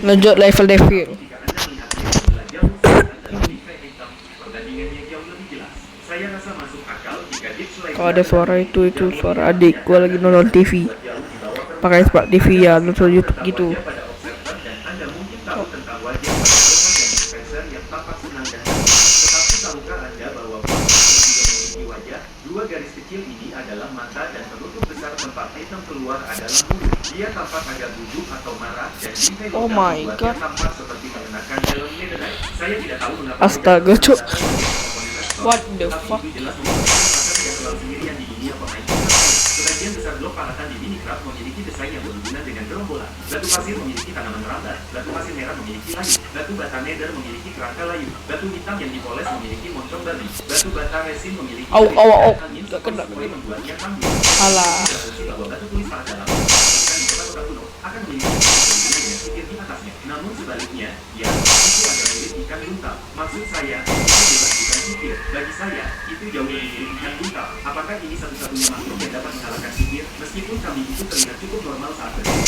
Lanjut level devil. Kalau ada suara itu suara adik gua lagi nonton TV. Pakai smart TV ya, nonton YouTube gitu. Dua garis kecil ini adalah mata dan penutup besar tempat hitam keluar adalah mulut. Dia tampak agak gugup atau marah dan bingkai Oh my god. tampak seperti mengenakan helm netherite. Saya tidak tahu mengapa. Astaga, cuk. What the fuck? Sebagian besar blok paratan di Minecraft memiliki desain yang berhubungan dengan gerombolan. Batu pasir memiliki tanaman merambat, batu pasir merah memiliki layu, batu bata nether memiliki kerangka layu, batu hitam yang dipoles memiliki moncong babi, batu bata resin memiliki angin membuatnya kambing. Alah. Bahwa batu tulis pada dalam di kota kuno akan memiliki berhubungan dengan sihir di atasnya. Namun sebaliknya, ya, itu adalah mirip ikan buntal. Maksud saya, itu jelas bukan sihir. Bagi saya, itu jauh lebih mirip ikan buntal. Apakah ini satu-satunya makhluk yang dapat mengalahkan sihir? Meskipun kambing itu terlihat cukup normal saat berdiri,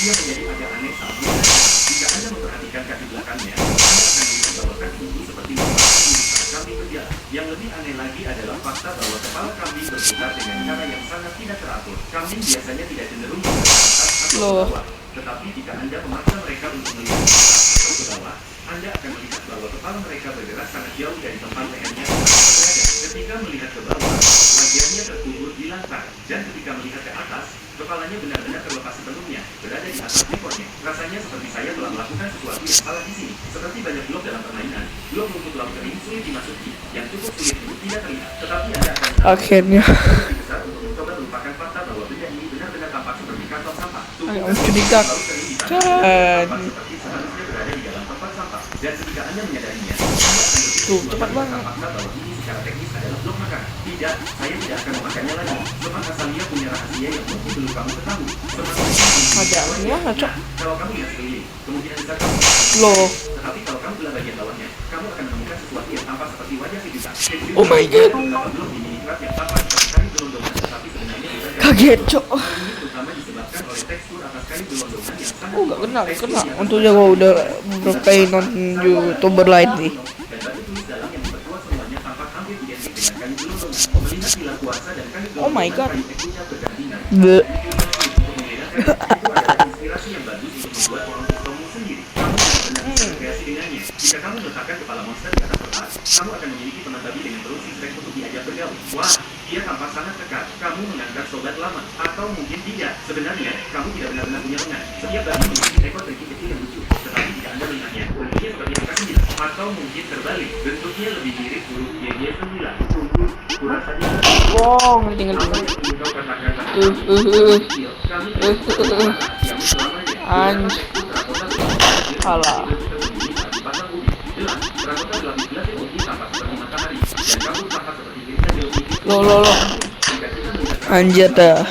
ia menjadi agak aneh saat berdiri. Jika Anda memperhatikan kaki belakangnya, Anda akan melihat bahwa kaki itu seperti saat kambing berjalan. Yang lebih aneh lagi adalah fakta bahwa kepala kambing berputar dengan cara yang sangat tidak teratur. Kambing biasanya tidak cenderung ke atas atau ke bawah. Tetapi jika Anda memaksa mereka untuk melihat ke atas atau ke bawah, Anda akan melihat bahwa kepala mereka bergerak sangat jauh dari tempat lehernya berada. Ketika melihat ke bawah, wajahnya terkubur di lantai. Dan ketika melihat ke atas, kepalanya benar-benar terlepas sepenuhnya, berada di atas ekornya. Rasanya seperti saya telah melakukan sesuatu yang salah di sini. Seperti banyak blok dalam permainan, blok rumput laut kering sulit dimasuki, yang cukup sulit untuk tidak terlihat. Tetapi Anda akan Akhirnya. lebih besar untuk mencoba melupakan fakta bahwa benda ini benar-benar tampak seperti kantong sampah. Ayo, curiga. Seperti seharusnya berada di dalam tempat sampah. Dan ketika Anda menyadarinya, Anda akan berpikir Tuh, cepat banget. fakta bahwa ini secara teknis adalah blok makanan. Tidak, saya tidak akan memakannya lagi. Semak asalnya punya rahasia yang mungkin belum kamu ketahui. Ada ya, cok. Kalau kamu lihat sekeliling, kemungkinan besar kamu Loh. tetapi kalau kamu belah bagian bawahnya, kamu akan menemukan sesuatu yang tampak seperti wajah kejutan. Oh my god. Belum di Minecraft yang tampak seperti kayu gelondongan, tetapi sebenarnya bukan kayu. Kaget, cok. Ini terutama disebabkan oleh tekstur atas kayu gelondongan yang sangat Oh, gak kenal. Untungnya gua udah berkali nonton YouTuber lain nih. dan batu tulis dalam yang memperkuat semuanya tampak hampir identik dengan kayu gelondongan. Melihat pilar kuarsa dan kayu Oh my gelondongan god. kayu tekniknya berdampingan. Bleh. Untuk membedakan itu adalah inspirasi yang bagus untuk membuat orang kamu sendiri. Kamu benar-benar bisa berkreasi dengannya. Jika kamu meletakkan kepala monster di atas kertas, kamu akan memiliki teman babi dengan terus strength untuk diajak bergaul. Wah, dia tampak sangat dekat. Kamu mengangkat sobat lama, atau mungkin tidak. Sebenarnya, kamu tidak benar-benar punya lengan. Setiap babi memiliki ekor kecil kecil yang lucu. Tetapi jika Anda melihatnya, bentuknya seperti angka 9. Atau mungkin terbalik, bentuknya lebih mirip huruf YY9. Tunggu, kurasanya. Wow, ngerti. Anj. Alah. Lo. Anjir dah.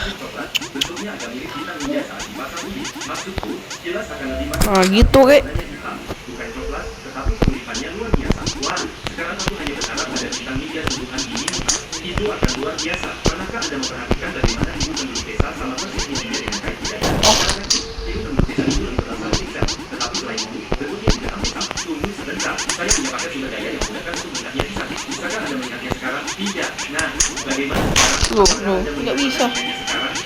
Ah gitu kek. Itu akan luar biasa. Pernahkah Anda memperhatikan bagaimana ibu penduduk desa sama persis dengan kain tidak? Ibu penduduk desa itu lebih berasal piksel, tetapi selain itu, bentuknya juga hampir sama. Tunggu sebentar, saya punya paket sumber daya yang menggunakan untuk melihatnya bisa. Bisakah Anda melihatnya sekarang? Tidak. Nah, bagaimana sekarang? Loh, tidak bisa.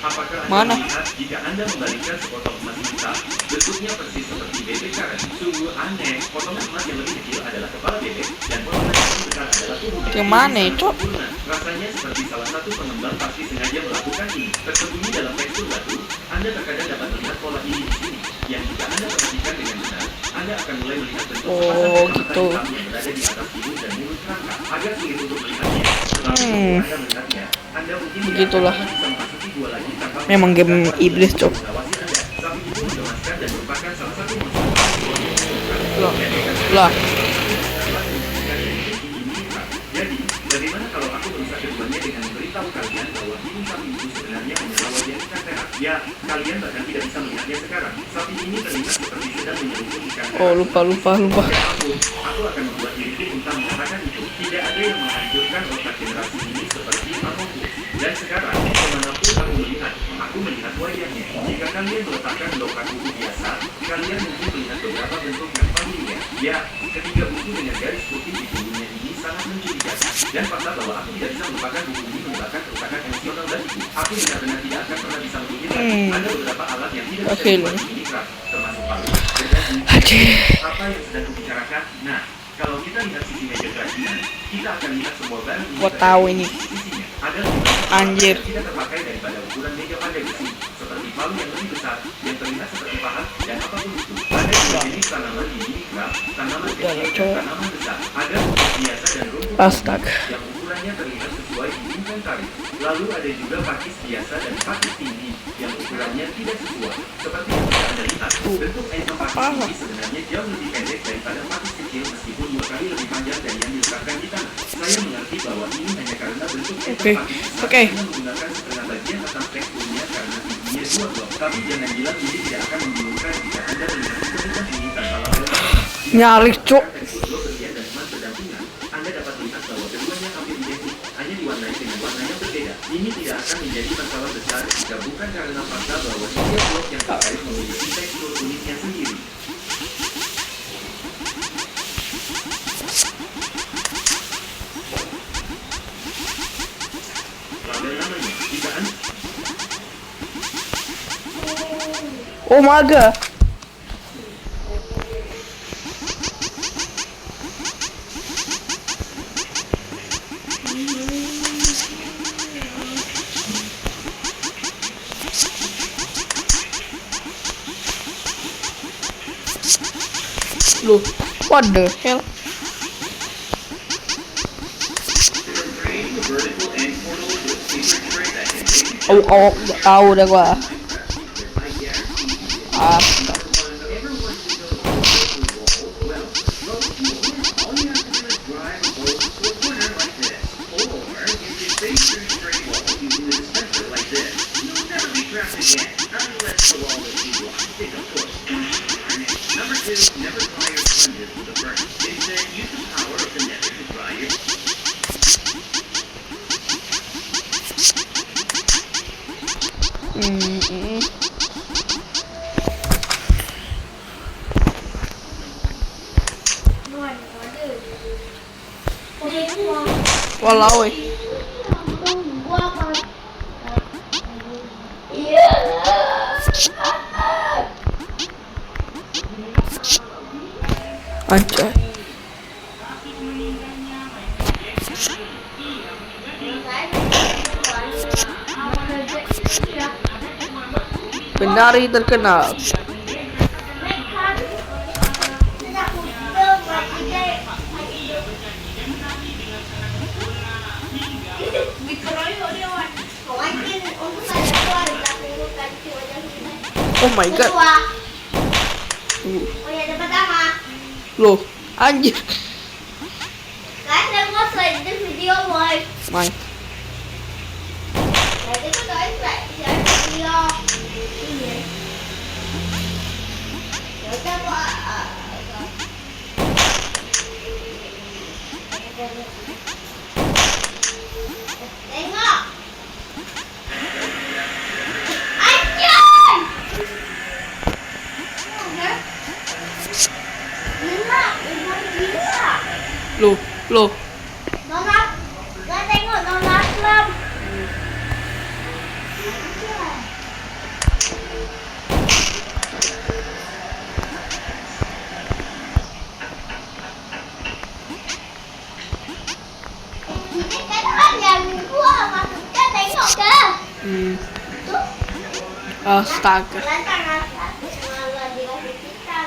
Apakah Anda Mana? melihat jika Anda membalikkan sepotong emas hitam, bentuknya persis seperti bebek karet? Sungguh aneh. Potongan emas yang lebih kecil adalah kepala bebek dan potongan yang lebih besar adalah tubuh bebek. Yang mana, cok? Rasanya seperti salah satu pengembang pasti sengaja melakukan ini. Tersembunyi dalam tekstur batu, Anda terkadang dapat melihat pola ini di sini. Yang jika Anda perhatikan dengan benar, Anda akan mulai melihat bentuk Oh, gitu. yang berada di atas hidung dan mulut kerangka. Agak sulit untuk melihatnya. Tetapi Anda melihatnya, Anda mungkin Begitulah. bisa memasuki gua lagi tanpa Memang game iblis, cok. mengawasi Anda. Sapi itu mengemaskan dan merupakan salah satu monster. Lah. Jadi, bagaimana kalau aku merusak keduanya dengan memberitahu kalian bahwa hidung sapi itu sebenarnya adalah wajah ikan perak? Ya, kalian bahkan tidak bisa melihatnya sekarang. Sapi ini terlihat seperti sedang menyelupkan ikan perak. Oh, lupa. Aku akan membuat diriku untuk mengatakan itu. Tidak ada yang menghancurkan otak generasi ini seperti Among Us. Dan sekarang, kemanapun aku melihat lihat wajahnya. Jika kalian meletakkan dongkrak buku biasa, kalian mungkin melihat beberapa bentuk yang familiar. Ya, ketiga buku dengan garis putih di punggungnya ini sangat mencurigakan. Dan fakta bahwa aku tidak bisa melupakan buku ini menyebabkan kerusakan emosional bagiku. Aku benar-benar tidak akan pernah bisa menghubungi. Ada beberapa alat yang tidak bisa dibuat di Minecraft, termasuk palu. Apa yang sedang kubicarakan? Nah, kalau kita lihat sisi meja kerajinan, kita akan lihat semua barang ini. Gua tahu ini. Ada Anjir. tidak terpakai daripada ukuran meja pada besi, seperti palu yang lebih besar, yang terlihat seperti pahat, dan apapun itu. Ada dua jenis tanaman di Minecraft, tanaman kecil dan tanaman besar. Ada rumput biasa dan rumput Astaga. yang ukurannya terlihat sesuai di inventaris. Lalu ada juga pakis biasa dan pakis tinggi yang ukurannya tidak sesuai. Seperti yang bisa Anda lihat, bentuk item pakis tinggi sebenarnya jauh lebih pendek daripada pakis kecil meskipun 2 kali lebih panjang dari yang diletakkan di tanah. Saya mengerti bahwa ini hanya karena bentuk item pakis besar yang menggunakan setengah bagian atas teksturnya karena tingginya 2 blok. Tapi jangan bilang ini tidak akan membingungkan jika Anda melihat bentuk ini tanpa label. Nyaris, cuk. Anda dapat lihat bahwa keduanya hampir identik, hanya diwarnai dengan warna yang berbeda. Ini tidak akan menjadi masalah besar jika bukan karena fakta bahwa setiap blok yang terkait memiliki tekstur uniknya sendiri. Label namanya, jika Anda Oh my god. Loh, what the hell? Oh, tahu dah gua. Never dry your sponges with a burn. Instead, use the power of the nether to dry your... Walau anjay. Penari terkenal. Oh my god. Loh, anjir. Guys, đang có xem cái video rồi. Mày. Để cái tới lại video. Cái gì? Để cái Tengok. Anjay. Loh. Donat. Kau tengok donat lam. Ini kan yang gua maksudnya tengok ke. Tuh. Astaga. Lantang atas malah dikasih kita.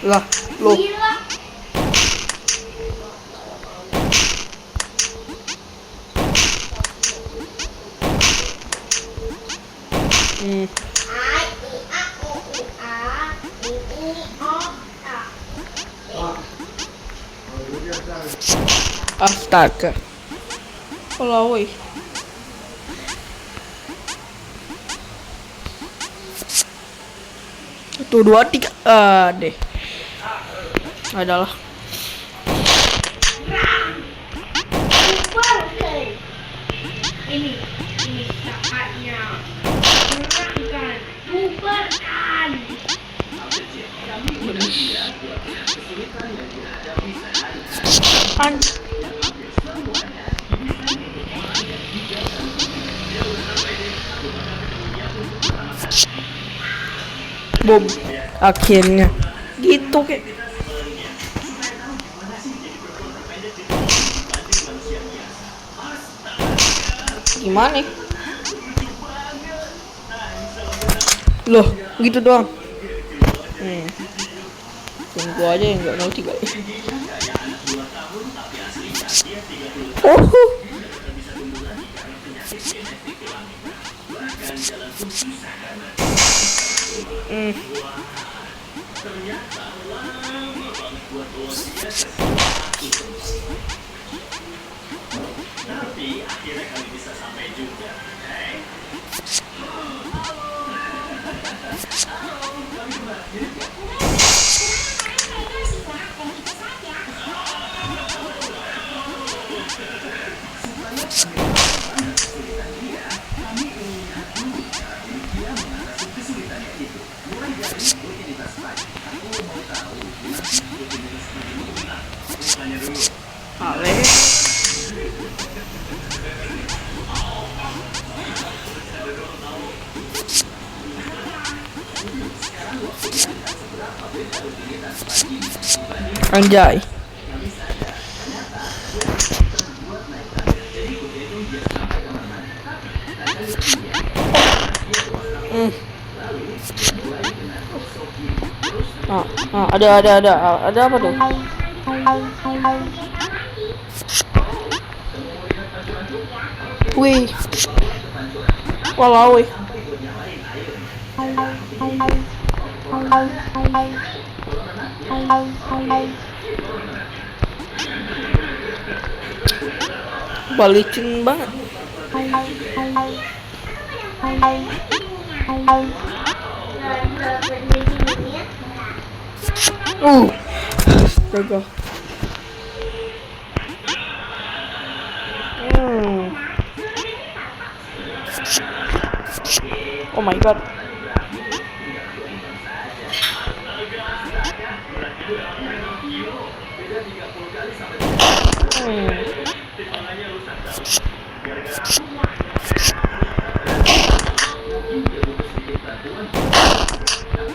Lah, loh. Gila. Astaga. Kalau woi. Satu, dua, tiga. Deh. Adalah. ini saatnya menangkan bubarkan. An Bom, akhirnya gitu kayak gimana nih? Loh, gitu doang. Tunggu aja yang nggak ngerti kali. Oh. Ale. Anjay. Ada apa tuh? Wih, walau wih. Balicin banget. Astaga. Oh my god.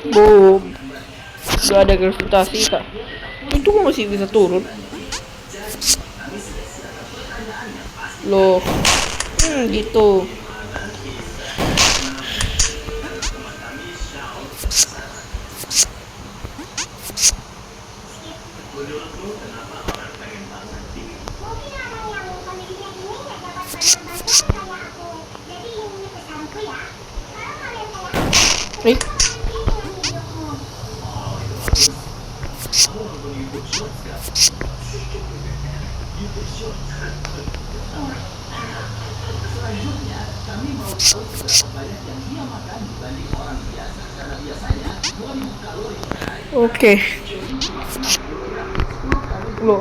Boom. Gak ada gravitasi kak. Itu masih bisa turun. Loh. Gitu. Oke. Lo.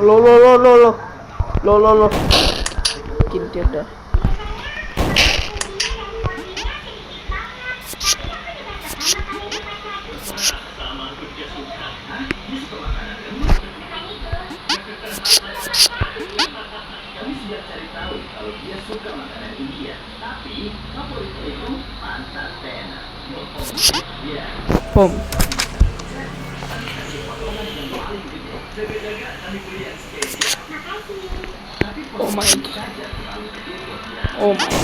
Gini dah. Bom. Oh my god. Oh my god.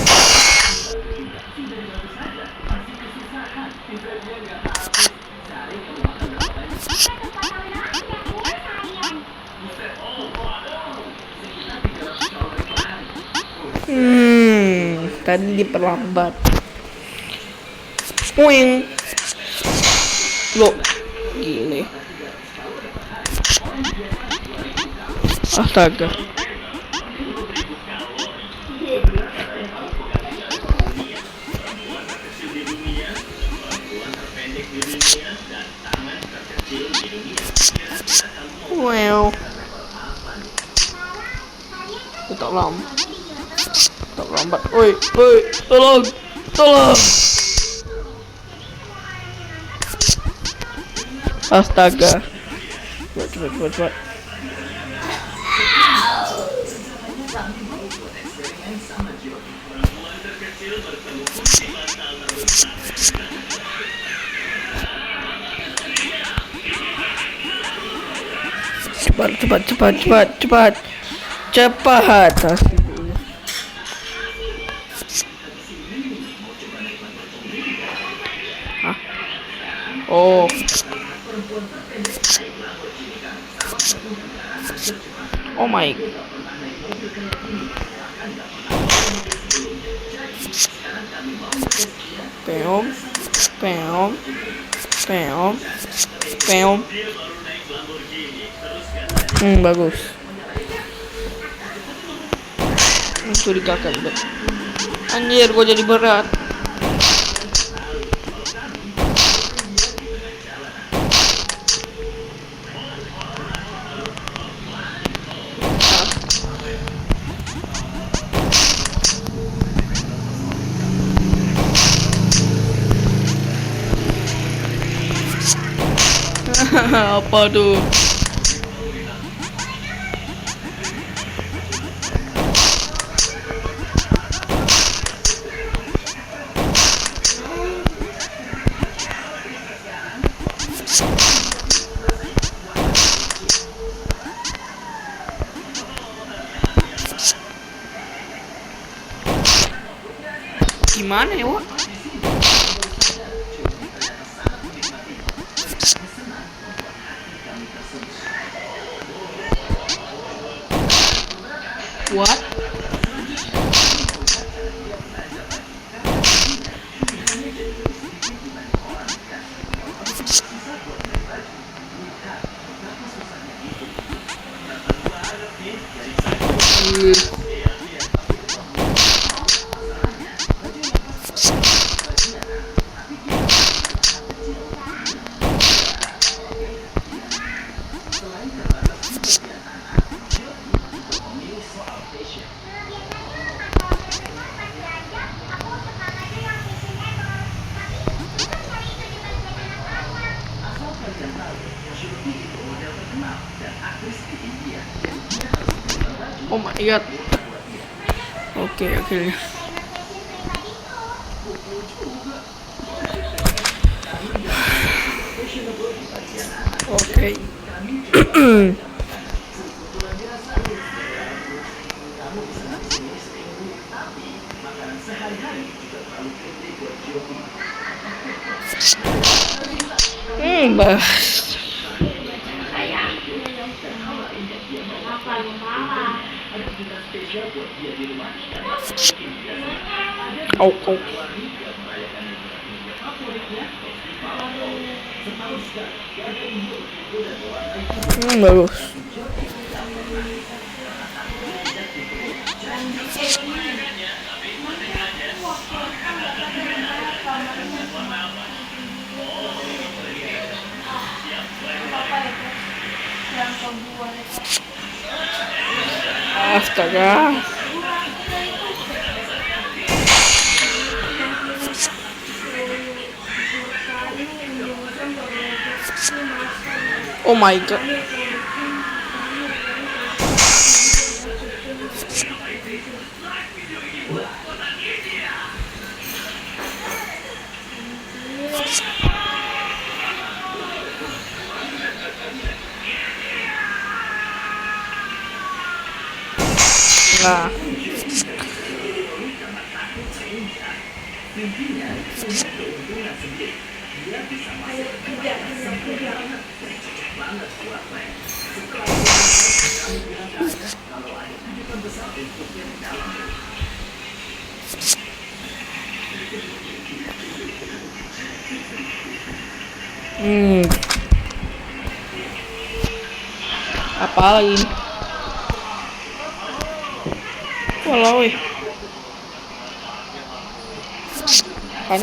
Tadi diperlambat. Wing. Lo, gile. Astaga. Wow. Tetap lama. lambat. Woi, tolong. Astaga. Cepat. Cepat. Hah? Oh. Oh my. Peom. Bagus. Mencurigakan. Anjir, gua jadi berat. Apa tuh? Gimana ya, Wak? What? Oh my god. Oke. Bahas. Oh. Bagus. Astaga. Oh my god. Nah. Apa lagi ini? Walau kan.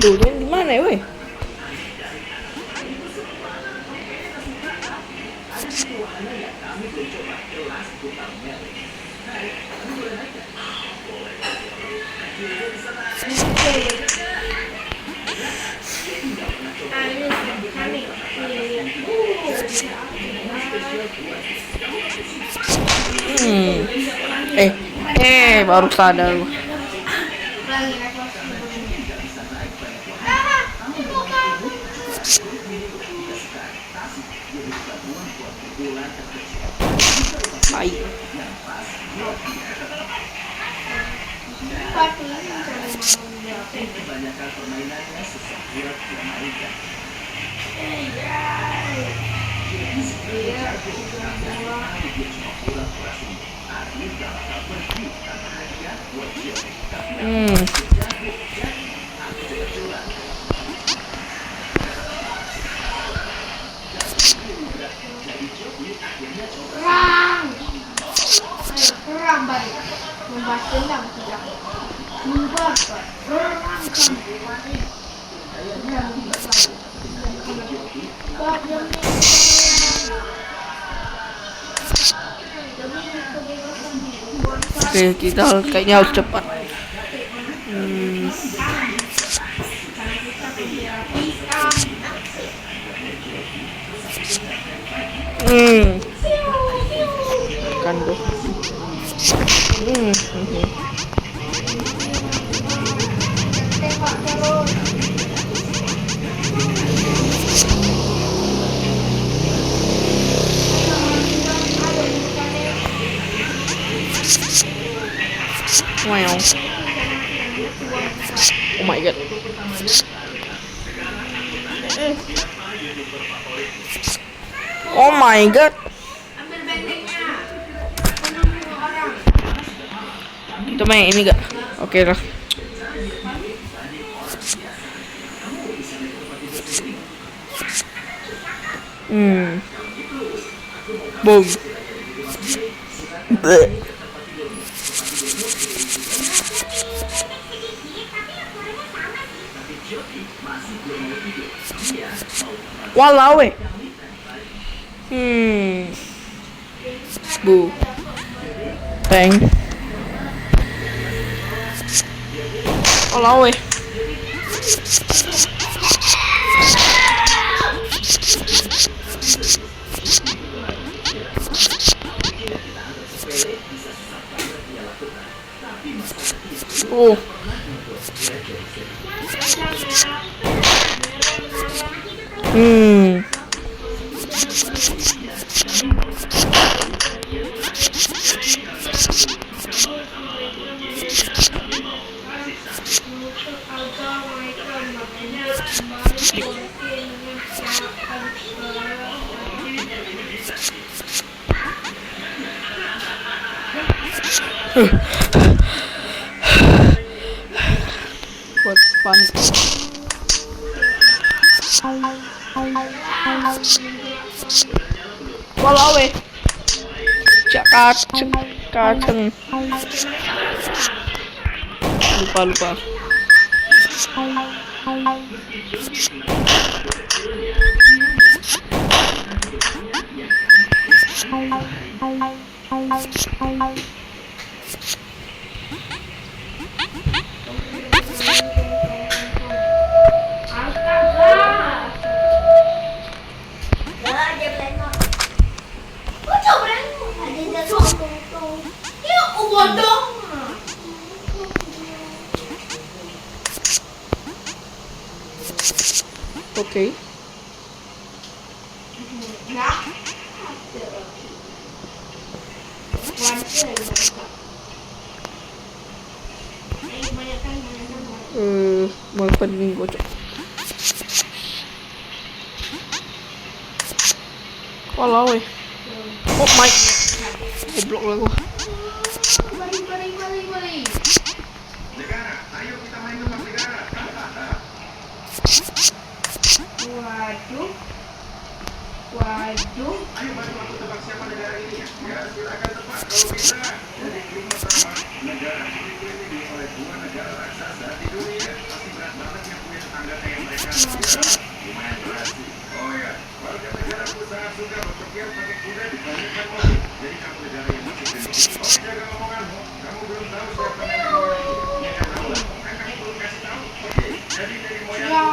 Duh, ini gimana ya, weh? Baru sadar gua. Baik. Perang balik membalas dendam tidak membuat perang kembali. Oke, kita kayaknya harus cepat. Kan tuh. Wow. Oh my god. Oh my god. Ambil bentengnya. Kita main ini gak? Oke lah. Boom. Walau weh. Bu. Tank. Walau weh. Oh. Buat panik. Walau weh. Kaceng. Lupa. Oke. Mau pening kocok. Walau weh. Oh my. Goblok lah gua. Mari. Negara, ayo kita main ke Waduh. Ayo bantu aku tebak siapa negara ini ya. Ya, silakan tebak kalau bisa. Jadi clue pertama, negara ini dikelilingi oleh 2 negara raksasa di dunia. Pasti berat banget yang punya tetangga kayak mereka. Ya, lumayan berat sih. Oh ya, warga negaraku sangat suka berpergian pakai kuda dibandingkan mobil. Jadi kamu negara yang masih gendut. Oh, jaga omonganmu. Kamu belum tahu siapa nenek moyangmu. Ya kan tahu lah. Kan kamu belum kasih tahu. Oke, jadi dari moyangmu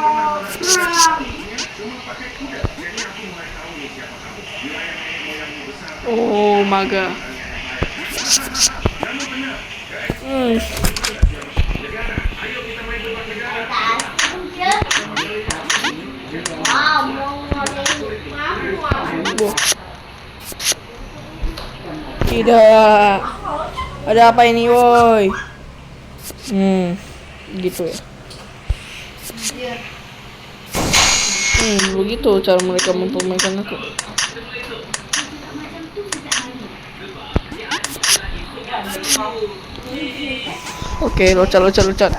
pernah berarti cuma pakai kuda. Jadi aku mulai tahu nih siapa kamu. Wilayah nenek moyangmu besar. Oh, maga. Kamu benar. Hmm. Negara, ayo kita main tebak negara. Wow, mau ngomong Boh. Tidak. Ada apa ini, woi? Gitu ya. Begitu cara mereka mempermainkan aku. Oke, loncat.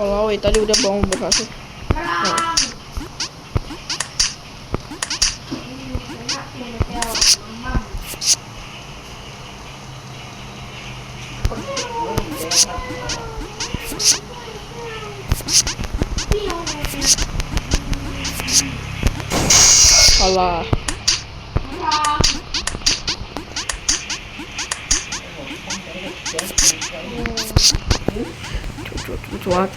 Kalau tadi udah bangun berhasil. Nah. Alah. Cuat.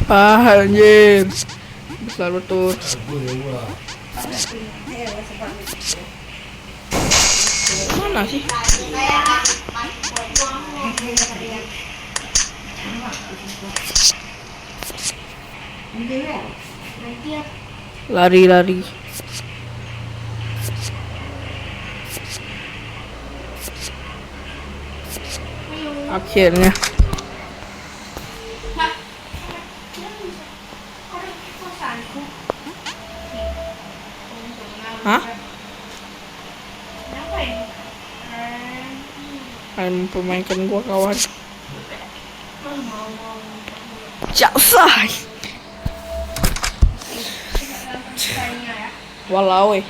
Anjir. Besar betul. Mana sih? Lari. Akhirnya. Hah? Kalian mempermainkan gua, kawan. Jasai. Walau